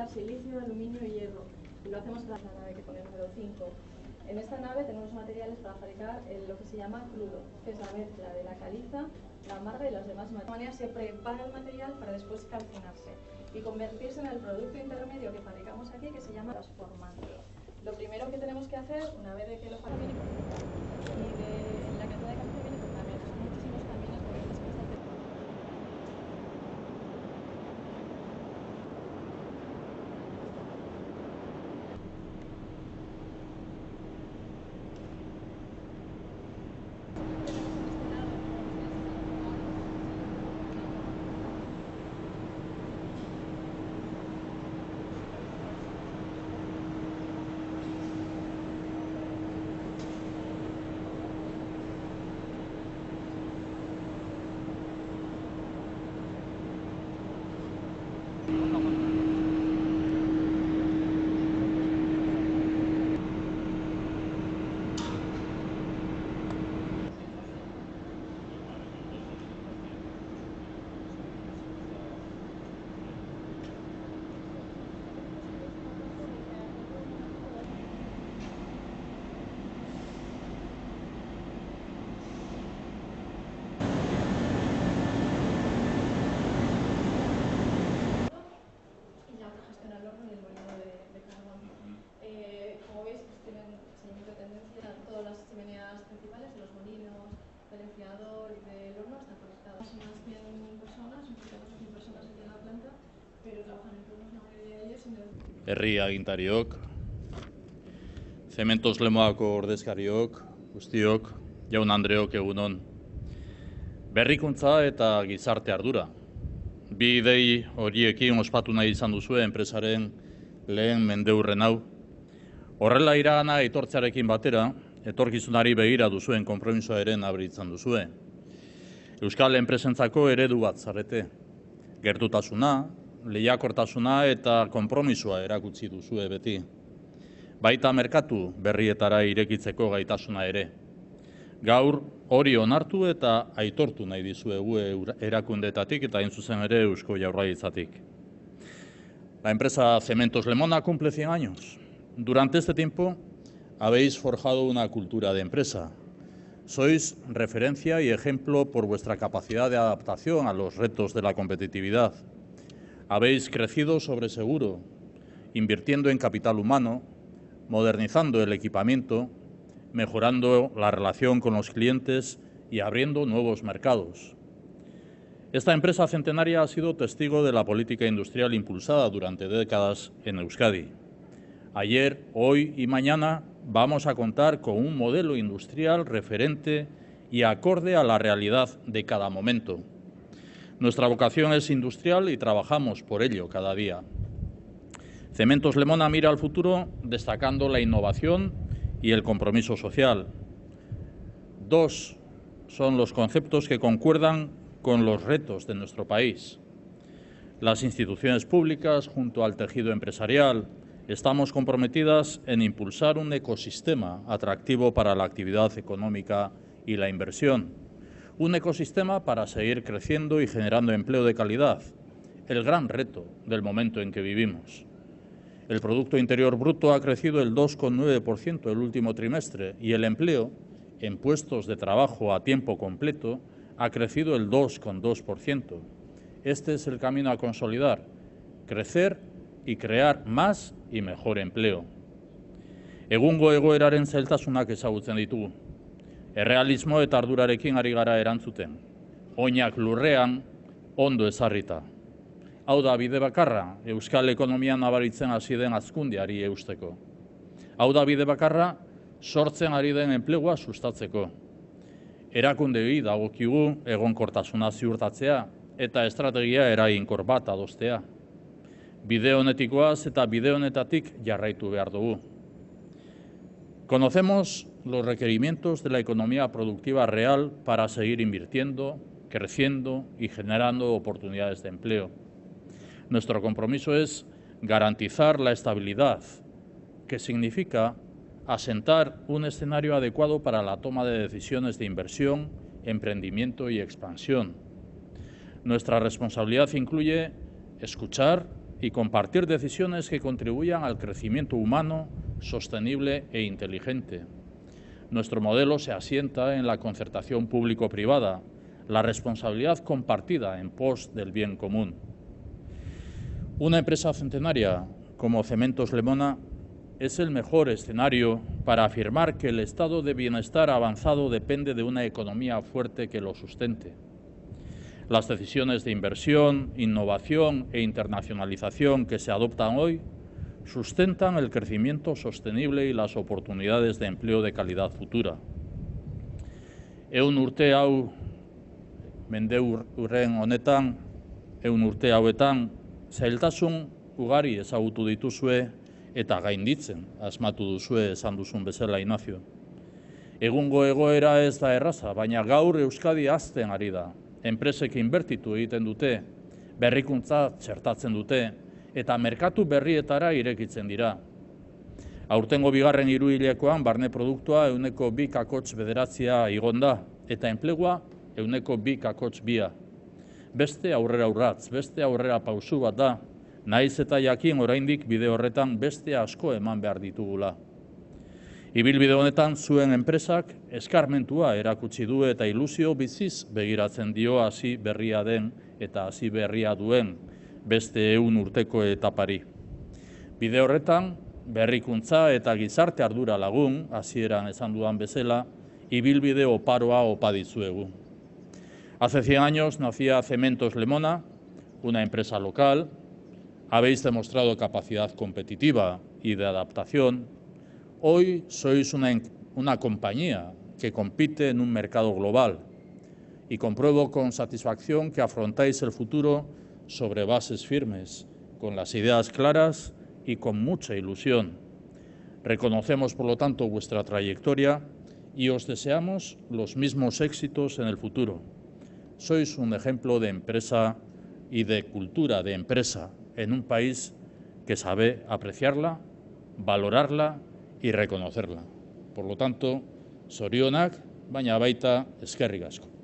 utilizar silicio, aluminio y hierro. Y lo hacemos en la nave que pone número 5. En esta nave tenemos materiales para fabricar lo que se llama crudo, que es la mezcla de la caliza, la amarga y las demás materias. De esta manera se prepara el material para después calcinarse y convertirse en el producto intermedio que fabricamos aquí, que se llama transformante. Lo primero que tenemos que hacer, una vez de que lo fabricamos, y de la cantidad de café viene con camiones, son muchísimos camiones porque después de hacer... Como veis, pues tienen seguimiento de tendencia. Todas las chimeneas principales de los molinos, del enfriador y del horno están conectadas. Son unas 100 personas, un poquito más de 100 personas aquí en la planta, pero trabajan en turnos, la mayoría de ellos. Herri agintariok, Cementos Lemoako ordezkariok, guztiok, jaun Andreok egunon. Berrikuntza eta gizarte ardura. Bi idei horiekin ospatu nahi izan duzue enpresaren lehen mendeurren hau. Horrela iragana etortzearekin batera, etorkizunari begira duzuen konpromisoa ere nabaritzen duzue. Euskal enpresentzako eredu bat zarete. Gertutasuna, lehiakortasuna eta konpromisoa erakutsi duzue beti. Baita merkatu berrietara irekitzeko gaitasuna ere. Gaur hori onartu eta aitortu nahi dizuegu erakundetatik eta hain zuzen ere Eusko Jaurlaritzatik. La empresa Cementos Lemona cumple 100 años. Durante este tiempo habéis forjado una cultura de empresa. Sois referencia y ejemplo por vuestra capacidad de adaptación a los retos de la competitividad. Habéis crecido sobre seguro, invirtiendo en capital humano, modernizando el equipamiento, mejorando la relación con los clientes y abriendo nuevos mercados. Esta empresa centenaria ha sido testigo de la política industrial impulsada durante décadas en Euskadi. Ayer, hoy y mañana vamos a contar con un modelo industrial referente y acorde a la realidad de cada momento. Nuestra vocación es industrial y trabajamos por ello cada día. Cementos Lemona mira al futuro destacando la innovación y el compromiso social. Dos son los conceptos que concuerdan con los retos de nuestro país. Las instituciones públicas, junto al tejido empresarial, estamos comprometidas en impulsar un ecosistema atractivo para la actividad económica y la inversión. Un ecosistema para seguir creciendo y generando empleo de calidad, el gran reto del momento en que vivimos. El Producto Interior Bruto ha crecido el 2,9% el último trimestre y el empleo en puestos de trabajo a tiempo completo ha crecido el 2,2%. Este es el camino a consolidar, crecer y crear más y mejor empleo. Egungo egoeraren zailtasunak ezagutzen ditugu. Errealismo eta ardurarekin ari gara erantzuten. Oinak lurrean, ondo ezarrita. Hau da bide bakarra, euskal ekonomian nabaritzen hasi den hazkundeari eusteko. Hau da bide bakarra, sortzen ari den enplegua sustatzeko. Erakundeei dagokigu egonkortasuna ziurtatzea eta estrategia eraginkor bat adostea. Bide honetikoaz eta bide honetatik jarraitu behar dugu. Conocemos los requerimientos de la economía productiva real para seguir invirtiendo, creciendo y generando oportunidades de empleo. Nuestro compromiso es garantizar la estabilidad, que significa asentar un escenario adecuado para la toma de decisiones de inversión, emprendimiento y expansión. Nuestra responsabilidad incluye escuchar y compartir decisiones que contribuyan al crecimiento humano, sostenible e inteligente. Nuestro modelo se asienta en la concertación público-privada, la responsabilidad compartida en pos del bien común. Una empresa centenaria como Cementos Lemona es el mejor escenario para afirmar que el estado de bienestar avanzado depende de una economía fuerte que lo sustente. Las decisiones de inversión, innovación e internacionalización que se adoptan hoy sustentan el crecimiento sostenible y las oportunidades de empleo de calidad futura. Ehun urte hau, mendeurren honetan, ehun urte hauetan, zailtasun ugari ezagutu dituzue eta gainditzen asmatu duzue esan duzun bezala, Ignacio. Egungo egoera ez da erraza, baina gaur Euskadi hazten ari da. Enpresek inbertitu egiten dute, berrikuntza txertatzen dute, eta merkatu berrietara irekitzen dira. Aurtengo bigarren hiruhilekoan barne produktua 2,9% igon da, eta enplegua 2,2%. Beste aurrera urratz, beste aurrera pausu bat da, nahiz eta jakin oraindik bide horretan beste asko eman behar ditugula. Ibilbide honetan zuen enpresak eskarmentua erakutsi du eta ilusio biziz begiratzen dio hasi berria den eta hasi berria duen beste 100 urteko etapari. Bide horretan, berrikuntza eta gizarte ardura lagun, hasieran esan dudan bezala, ibilbide oparoa opa dizuegu. Hace 100 años nacía Cementos Lemona, una empresa local. Habéis demostrado capacidad competitiva y de adaptación. Hoy sois una compañía que compite en un mercado global y compruebo con satisfacción que afrontáis el futuro sobre bases firmes, con las ideas claras y con mucha ilusión. Reconocemos, por lo tanto, vuestra trayectoria y os deseamos los mismos éxitos en el futuro. Sois un ejemplo de empresa y de cultura de empresa en un país que sabe apreciarla, valorarla y reconocerla. Por lo tanto, zorionak, baina baita eskerrik asko.